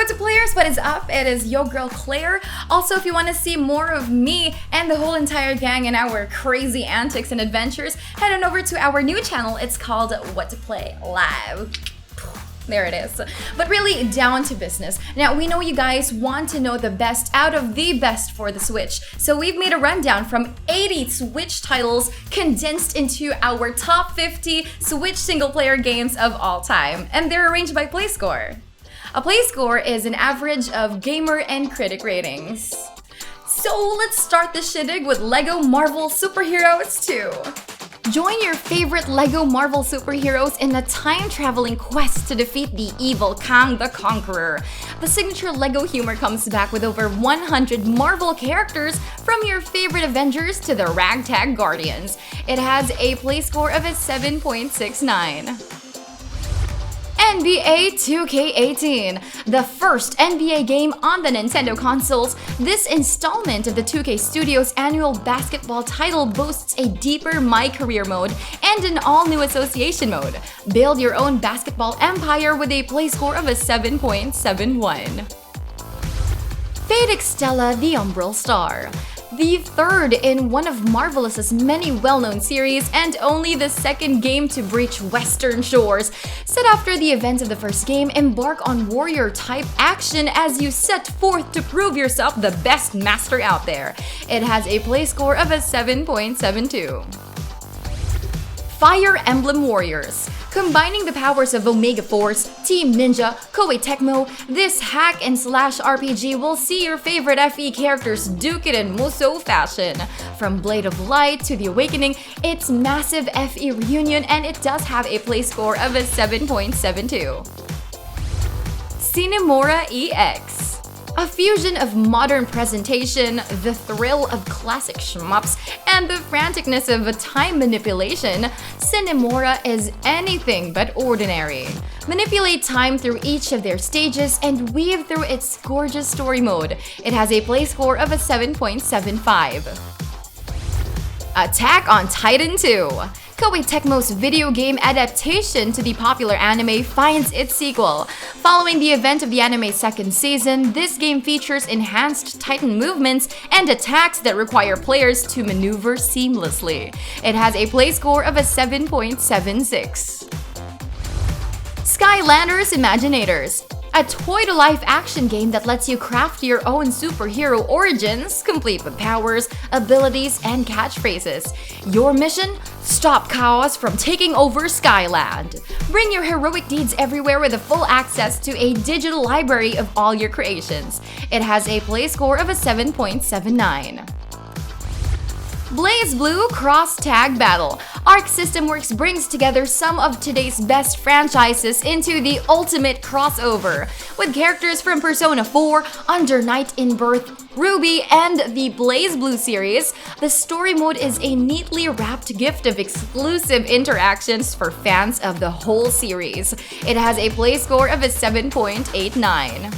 What up, players? What is up? It is your girl Claire. Also, if you want to see more of me and the whole entire gang and our crazy antics and adventures, head on over to our new channel. It's called What to Play Live. There it is. But really, down to business. Now, we know you guys want to know the best out of the best for the Switch. So we've made a rundown from 80 Switch titles condensed into our top 50 Switch single-player games of all time. And they're arranged by play score. A play score is an average of gamer and critic ratings. So let's start the shindig with LEGO Marvel Superheroes 2. Join your favorite LEGO Marvel superheroes in a time-traveling quest to defeat the evil Kang the Conqueror. The signature LEGO humor comes back with over 100 Marvel characters, from your favorite Avengers to the Ragtag Guardians. It has a play score of a 7.69. NBA 2K18, the first NBA game on the Nintendo consoles. This installment of the 2K Studios annual basketball title boasts a deeper My Career mode and an all-new association mode. Build your own basketball empire with a play score of a 7.71. Fate Extella the Umbral Star. The third in one of Marvelous's many well-known series, and only the second game to breach Western shores. Set after the events of the first game, embark on warrior-type action as you set forth to prove yourself the best master out there. It has a play score of a 7.72. Fire Emblem Warriors. Combining the powers of Omega Force, Team Ninja, Koei Tecmo, this hack-and-slash RPG will see your favorite FE characters duke it in Musou fashion. From Blade of Light to The Awakening, it's massive FE reunion, and it does have a play score of a 7.72. Sine Mora EX. A fusion of modern presentation, the thrill of classic shmups, and the franticness of time manipulation, Sine Mora is anything but ordinary. Manipulate time through each of their stages and weave through its gorgeous story mode. It has a play score of a 7.75. Attack on Titan 2. Koei Tecmo's video game adaptation to the popular anime finds its sequel. Following the event of the anime's second season, this game features enhanced Titan movements and attacks that require players to maneuver seamlessly. It has a play score of a 7.76. Skylanders Imaginators. A toy-to-life action game that lets you craft your own superhero origins, complete with powers, abilities, and catchphrases. Your mission? Stop chaos from taking over Skyland. Bring your heroic deeds everywhere with a full access to a digital library of all your creations. It has a play score of a 7.79. BlazBlue Cross Tag Battle. Arc System Works brings together some of today's best franchises into the ultimate crossover. With characters from Persona 4, Under Night in Birth, Ruby, and the BlazBlue series, the story mode is a neatly wrapped gift of exclusive interactions for fans of the whole series. It has a play score of a 7.89.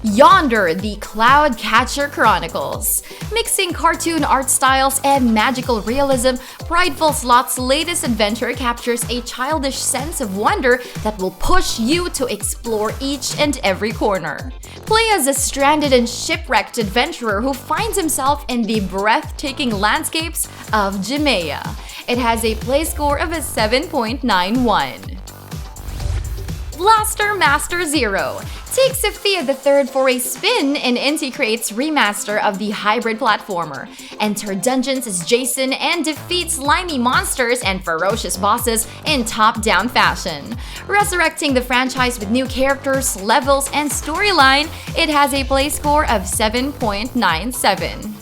Yonder, the Cloud Catcher Chronicles. Mixing cartoon art styles and magical realism, Prideful Slot's latest adventure captures a childish sense of wonder that will push you to explore each and every corner. Play as a stranded and shipwrecked adventurer who finds himself in the breathtaking landscapes of Disgaea. It has a play score of a 7.91. Blaster Master Zero. Take Sophia the Third for a spin in Inti Create's remaster of the hybrid platformer. Enter dungeons as Jason and defeat slimy monsters and ferocious bosses in top-down fashion. Resurrecting the franchise with new characters, levels, and storyline, it has a play score of 7.97.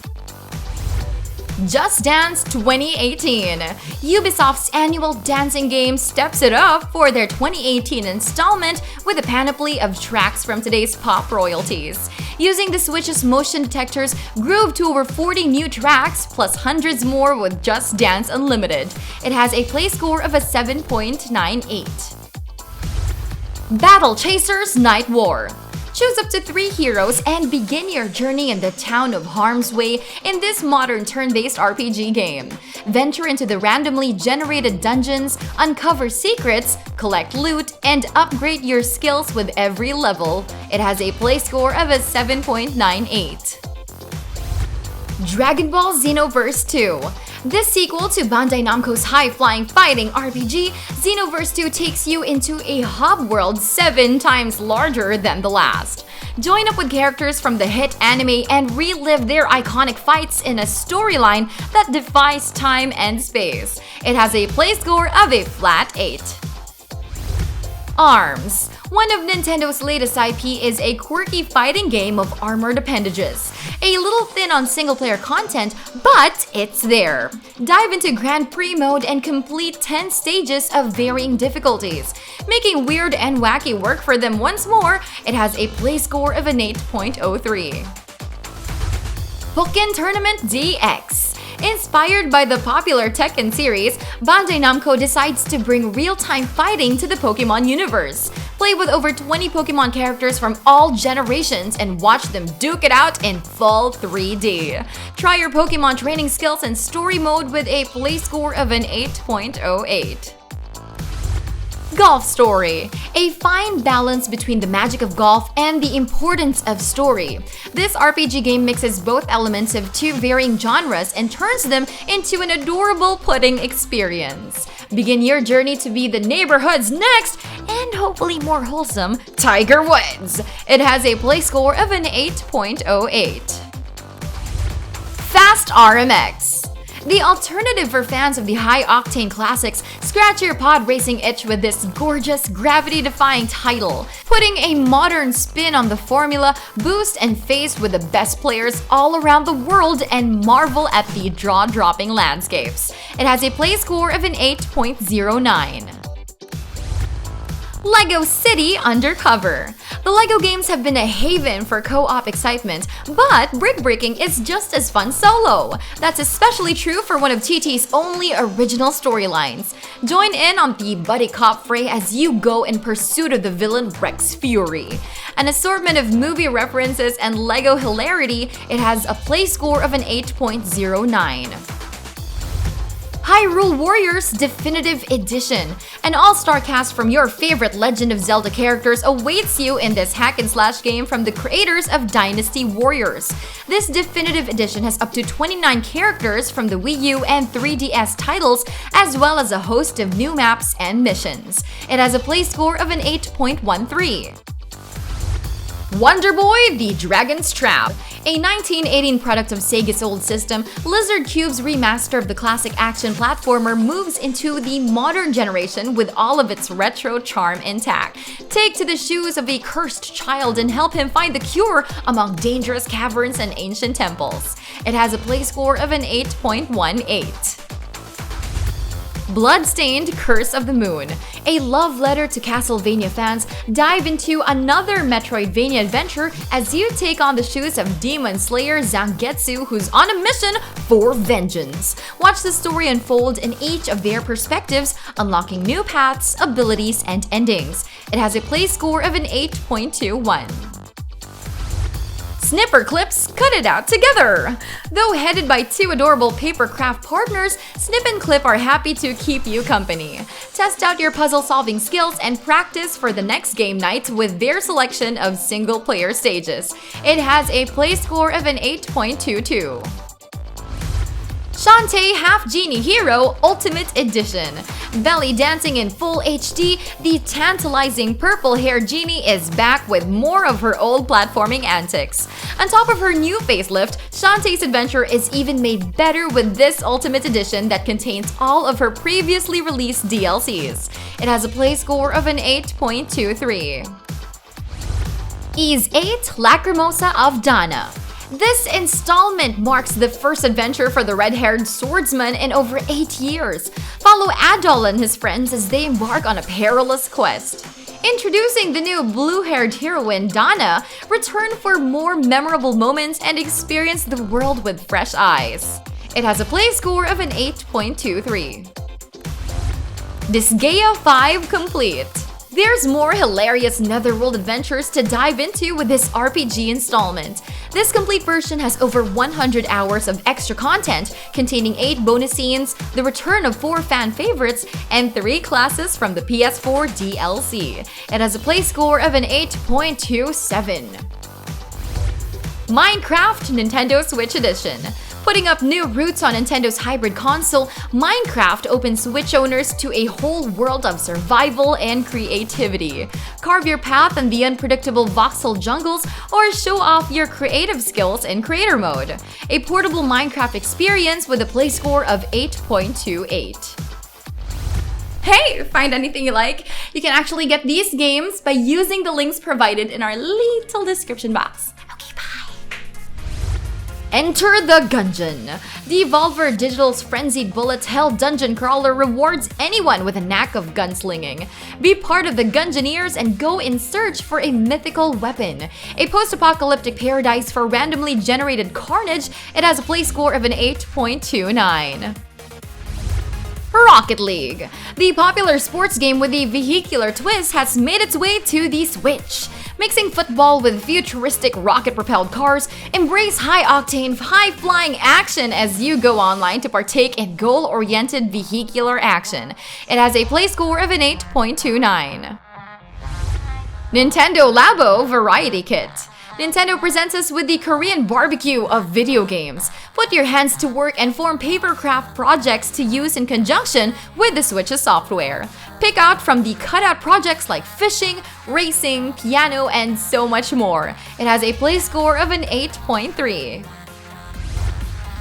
Just Dance 2018. Ubisoft's annual dancing game steps it up for their 2018 installment with a panoply of tracks from today's pop royalties. Using the Switch's motion detectors, groove to over 40 new tracks, plus hundreds more with Just Dance Unlimited. It has a play score of a 7.98. Battle Chasers Nightwar. Choose up to 3 heroes and begin your journey in the town of Harm's Way in this modern turn-based RPG game. Venture into the randomly generated dungeons, uncover secrets, collect loot, and upgrade your skills with every level. It has a play score of a 7.98. Dragon Ball Xenoverse 2. This sequel to Bandai Namco's high-flying fighting RPG, Xenoverse 2 takes you into a hub world 7 times larger than the last. Join up with characters from the hit anime and relive their iconic fights in a storyline that defies time and space. It has a play score of a flat 8. ARMS. One of Nintendo's latest IP is a quirky fighting game of armored appendages. A little thin on single-player content, but it's there. Dive into Grand Prix mode and complete 10 stages of varying difficulties. Making weird and wacky work for them once more, it has a play score of an 8.03. Pokken Tournament DX. Inspired by the popular Tekken series, Bandai Namco decides to bring real-time fighting to the Pokemon universe. Play with over 20 Pokemon characters from all generations and watch them duke it out in full 3D. Try your Pokemon training skills in story mode with a play score of an 8.08. Golf Story. A fine balance between the magic of golf and the importance of story. This RPG game mixes both elements of 2 varying genres and turns them into an adorable pudding experience. Begin your journey to be the neighborhood's next, and hopefully more wholesome, Tiger Woods. It has a play score of an 8.08. Fast RMX. The alternative for fans of the high-octane classics, scratch your pod racing itch with this gorgeous, gravity-defying title. Putting a modern spin on the formula, boost and face with the best players all around the world and marvel at the jaw-dropping landscapes. It has a play score of an 8.09. LEGO City Undercover. The LEGO games have been a haven for co-op excitement, but brick-breaking is just as fun solo. That's especially true for one of TT's only original storylines. Join in on the buddy cop fray as you go in pursuit of the villain Rex Fury. An assortment of movie references and LEGO hilarity, it has a play score of an 8.09. Hyrule Warriors Definitive Edition. An all-star cast from your favorite Legend of Zelda characters awaits you in this hack-and-slash game from the creators of Dynasty Warriors. This Definitive Edition has up to 29 characters from the Wii U and 3DS titles, as well as a host of new maps and missions. It has a play score of an 8.13. Wonder Boy: The Dragon's Trap. A 1918 product of Sega's old system, Lizard Cube's remaster of the classic action platformer moves into the modern generation with all of its retro charm intact. Take to the shoes of a cursed child and help him find the cure among dangerous caverns and ancient temples. It has a play score of an 8.18. Bloodstained Curse of the Moon. A love letter to Castlevania fans, dive into another Metroidvania adventure as you take on the shoes of Demon Slayer Zangetsu, who's on a mission for vengeance. Watch the story unfold in each of their perspectives, unlocking new paths, abilities, and endings. It has a play score of an 8.21. Snipper Clips Cut It Out Together! Though headed by 2 adorable papercraft partners, Snip and Clip are happy to keep you company. Test out your puzzle-solving skills and practice for the next game night with their selection of single-player stages. It has a play score of an 8.22. Shantae Half-Genie Hero Ultimate Edition. Belly dancing in full HD, the tantalizing purple-haired genie is back with more of her old platforming antics. On top of her new facelift, Shantae's adventure is even made better with this Ultimate Edition that contains all of her previously released DLCs. It has a play score of an 8.23. Ys 8 Lacrimosa of Dana. This installment marks the first adventure for the red-haired swordsman in over 8 years. Follow Adol and his friends as they embark on a perilous quest. Introducing the new blue-haired heroine, Dana, return for more memorable moments and experience the world with fresh eyes. It has a play score of an 8.23. Disgaea 5 Complete. There's more hilarious netherworld adventures to dive into with this RPG installment. This complete version has over 100 hours of extra content, containing 8 bonus scenes, the return of 4 fan favorites, and 3 classes from the PS4 DLC. It has a play score of an 8.27. Minecraft Nintendo Switch Edition. Putting up new roots on Nintendo's hybrid console, Minecraft opens Switch owners to a whole world of survival and creativity. Carve your path in the unpredictable voxel jungles or show off your creative skills in creator mode. A portable Minecraft experience with a play score of 8.28. Hey, find anything you like? You can actually get these games by using the links provided in our little description box. Okay, bye. Enter the Gungeon. Devolver Digital's frenzied bullet hell dungeon crawler rewards anyone with a knack of gunslinging. Be part of the Gungeoneers and go in search for a mythical weapon. A post-apocalyptic paradise for randomly generated carnage, it has a play score of an 8.29. Rocket League. The popular sports game with a vehicular twist has made its way to the Switch. Mixing football with futuristic rocket-propelled cars, embrace high-octane, high-flying action as you go online to partake in goal-oriented vehicular action. It has a play score of an 8.29. Nintendo LABO-Variety Kit. Nintendo presents us with the Korean barbecue of video games. Put your hands to work and form papercraft projects to use in conjunction with the Switch's software. Pick out from the cutout projects like fishing, racing, piano, and so much more. It has a play score of an 8.3.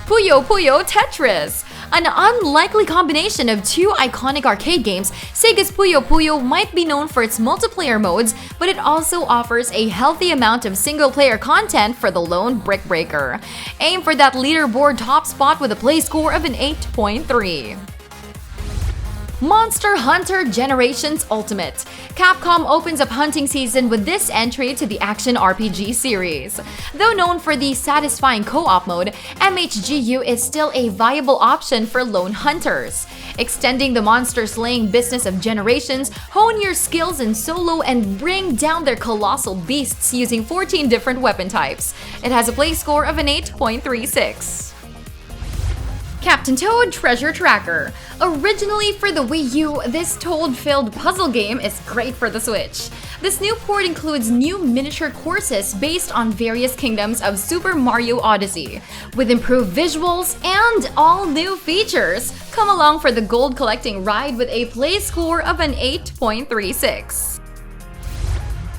Puyo Puyo Tetris. An unlikely combination of 2 iconic arcade games, Sega's Puyo Puyo might be known for its multiplayer modes, but it also offers a healthy amount of single-player content for the lone brick breaker. Aim for that leaderboard top spot with a play score of an 8.3. Monster Hunter Generations Ultimate. Capcom opens up hunting season with this entry to the action RPG series. Though known for the satisfying co-op mode, MHGU is still a viable option for lone hunters. Extending the monster slaying business of Generations, hone your skills in solo and bring down their colossal beasts using 14 different weapon types. It has a play score of an 8.36. Captain Toad Treasure Tracker. Originally for the Wii U, this Toad-filled puzzle game is great for the Switch. This new port includes new miniature courses based on various kingdoms of Super Mario Odyssey. With improved visuals and all new features, come along for the gold collecting ride with a play score of an 8.36.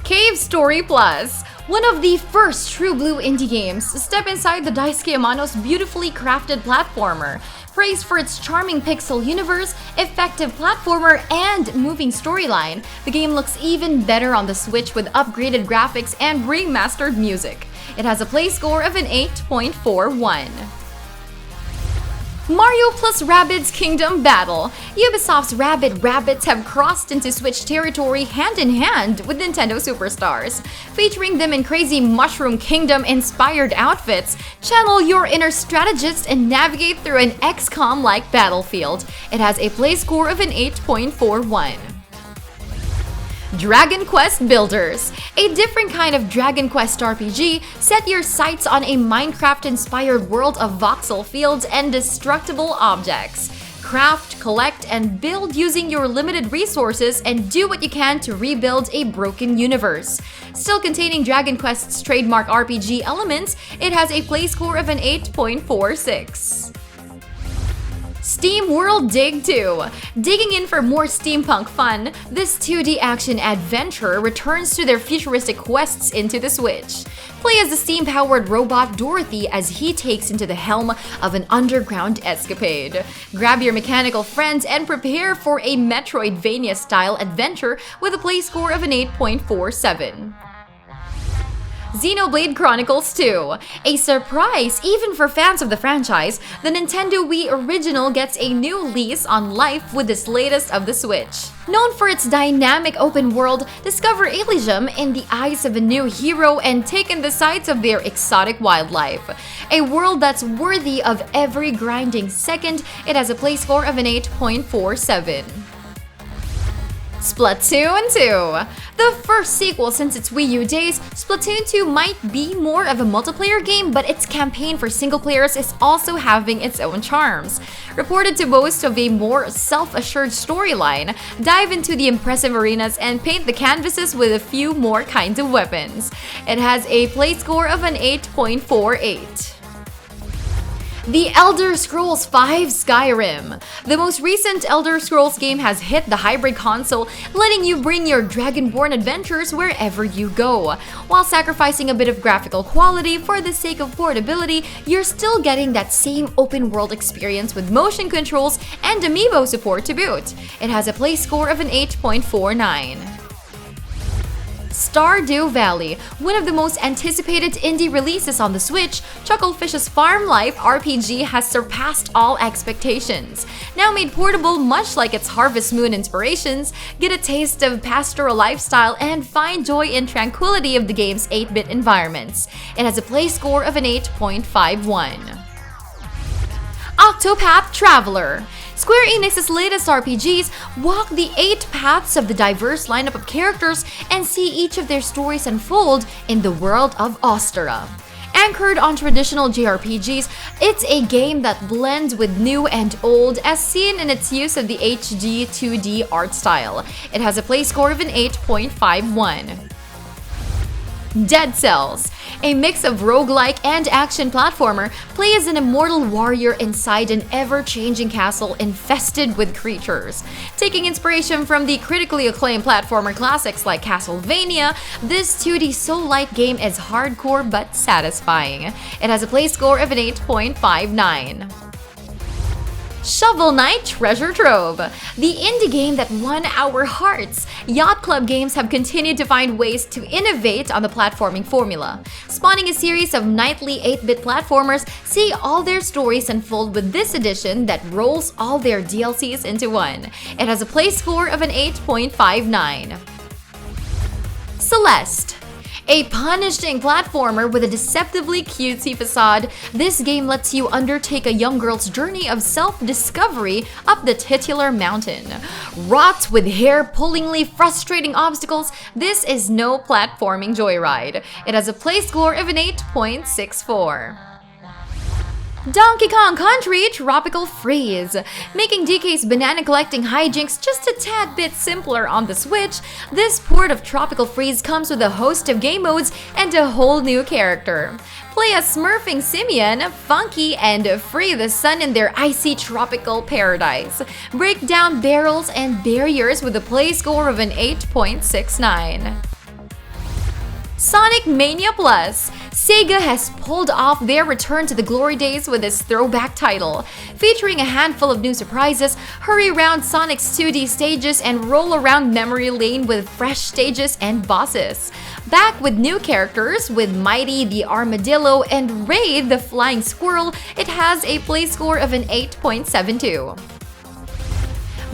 Cave Story Plus. One of the first true blue indie games, step inside the Daisuke Amano's beautifully crafted platformer. Praised for its charming pixel universe, effective platformer, and moving storyline, the game looks even better on the Switch with upgraded graphics and remastered music. It has a play score of an 8.41. Mario plus Rabbids Kingdom Battle. Ubisoft's Rabbids have crossed into Switch territory hand-in-hand with Nintendo superstars. Featuring them in crazy Mushroom Kingdom-inspired outfits, channel your inner strategist and navigate through an XCOM-like battlefield. It has a play score of an 8.41. Dragon Quest Builders. A different kind of Dragon Quest RPG, set your sights on a Minecraft-inspired world of voxel fields and destructible objects. Craft, collect, and build using your limited resources and do what you can to rebuild a broken universe. Still containing Dragon Quest's trademark RPG elements, it has a play score of an 8.46. Steam World Dig 2. Digging in for more steampunk fun, this 2D action adventure returns to their futuristic quests into the Switch. Play as the steam-powered robot Dorothy as he takes into the helm of an underground escapade. Grab your mechanical friends and prepare for a Metroidvania-style adventure with a play score of an 8.47. Xenoblade Chronicles 2. A surprise even for fans of the franchise, the Nintendo Wii original gets a new lease on life with this latest of the Switch. Known for its dynamic open world, discover Elysium in the eyes of a new hero and take in the sights of their exotic wildlife. A world that's worthy of every grinding second, it has a play score of an 8.47. Splatoon 2! The first sequel since its Wii U days, Splatoon 2 might be more of a multiplayer game, but its campaign for single players is also having its own charms. Reported to boast of a more self-assured storyline, dive into the impressive arenas and paint the canvases with a few more kinds of weapons. It has a play score of an 8.48. The Elder Scrolls V Skyrim. The most recent Elder Scrolls game has hit the hybrid console, letting you bring your Dragonborn adventures wherever you go. While sacrificing a bit of graphical quality for the sake of portability, you're still getting that same open world experience with motion controls and amiibo support to boot. It has a play score of an 8.49. Stardew Valley, one of the most anticipated indie releases on the Switch, Chucklefish's farm life RPG has surpassed all expectations. Now made portable much like its Harvest Moon inspirations, get a taste of pastoral lifestyle and find joy in tranquility of the game's 8-bit environments. It has a play score of an 8.51. Octopath Traveler. Square Enix's latest RPGs walk the 8 paths of the diverse lineup of characters and see each of their stories unfold in the world of Ostara. Anchored on traditional JRPGs, it's a game that blends with new and old as seen in its use of the HD 2D art style. It has a play score of an 8.51. Dead Cells. A mix of roguelike and action platformer, play as an immortal warrior inside an ever-changing castle infested with creatures. Taking inspiration from the critically acclaimed platformer classics like Castlevania, this 2D soul-like game is hardcore but satisfying. It has a play score of an 8.59. Shovel Knight Treasure Trove, the indie game that won our hearts. Yacht Club Games have continued to find ways to innovate on the platforming formula. Spawning a series of nightly 8-bit platformers, see all their stories unfold with this edition that rolls all their DLCs into one. It has a play score of an 8.59. Celeste. A punishing platformer with a deceptively cutesy facade, this game lets you undertake a young girl's journey of self-discovery up the titular mountain. Wrought with hair-pullingly frustrating obstacles, this is no platforming joyride. It has a play score of an 8.64. Donkey Kong Country Tropical Freeze. Making DK's banana collecting hijinks just a tad bit simpler on the Switch, this port of Tropical Freeze comes with a host of game modes and a whole new character. Play as Smurfing Simeon, Funky, and free the sun in their icy tropical paradise. Break down barrels and barriers with a play score of an 8.69. Sonic Mania Plus. Sega has pulled off their return to the glory days with this throwback title. Featuring a handful of new surprises, hurry around Sonic's 2D stages and roll around memory lane with fresh stages and bosses. Back with new characters, with Mighty the Armadillo and Ray the Flying Squirrel, it has a play score of an 8.72.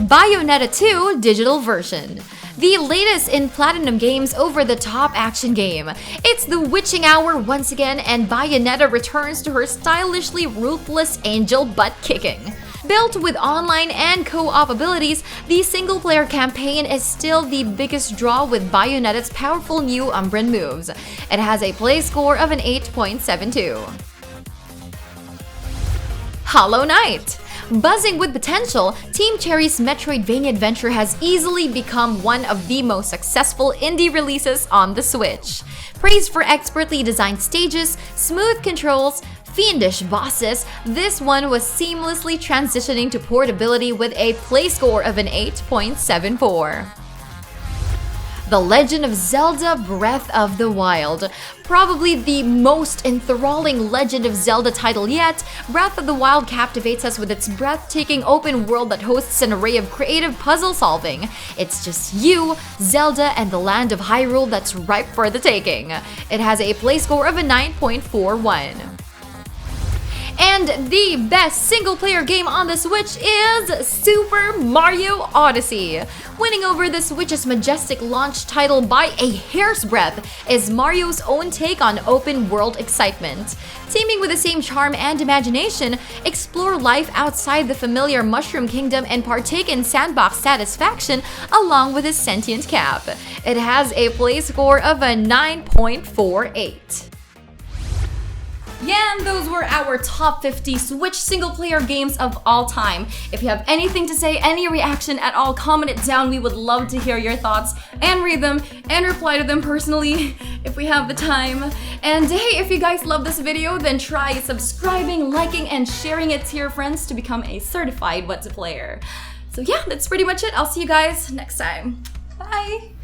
Bayonetta 2 Digital Version. The latest in Platinum Games' over-the-top action game. It's the witching hour once again, and Bayonetta returns to her stylishly ruthless angel butt-kicking. Built with online and co-op abilities, the single-player campaign is still the biggest draw with Bayonetta's powerful new Umbral moves. It has a play score of an 8.72. Hollow Knight. Buzzing with potential, Team Cherry's Metroidvania adventure has easily become one of the most successful indie releases on the Switch. Praised for expertly designed stages, smooth controls, fiendish bosses, this one was seamlessly transitioning to portability with a play score of an 8.74. The Legend of Zelda Breath of the Wild. Probably the most enthralling Legend of Zelda title yet, Breath of the Wild captivates us with its breathtaking open world that hosts an array of creative puzzle solving. It's just you, Zelda, and the land of Hyrule that's ripe for the taking. It has a play score of a 9.41. And the best single-player game on the Switch is Super Mario Odyssey. Winning over the Switch's majestic launch title by a hair's breadth is Mario's own take on open-world excitement. Teaming with the same charm and imagination, explore life outside the familiar Mushroom Kingdom and partake in sandbox satisfaction along with his sentient cap. It has a play score of a 9.48. Yeah, and those were our top 50 Switch single-player games of all time. If you have anything to say, any reaction at all, comment it down. We would love to hear your thoughts and read them and reply to them personally if we have the time. And hey, if you guys love this video, then try subscribing, liking, and sharing it to your friends to become a certified What to Player. So yeah, that's pretty much it. I'll see you guys next time. Bye!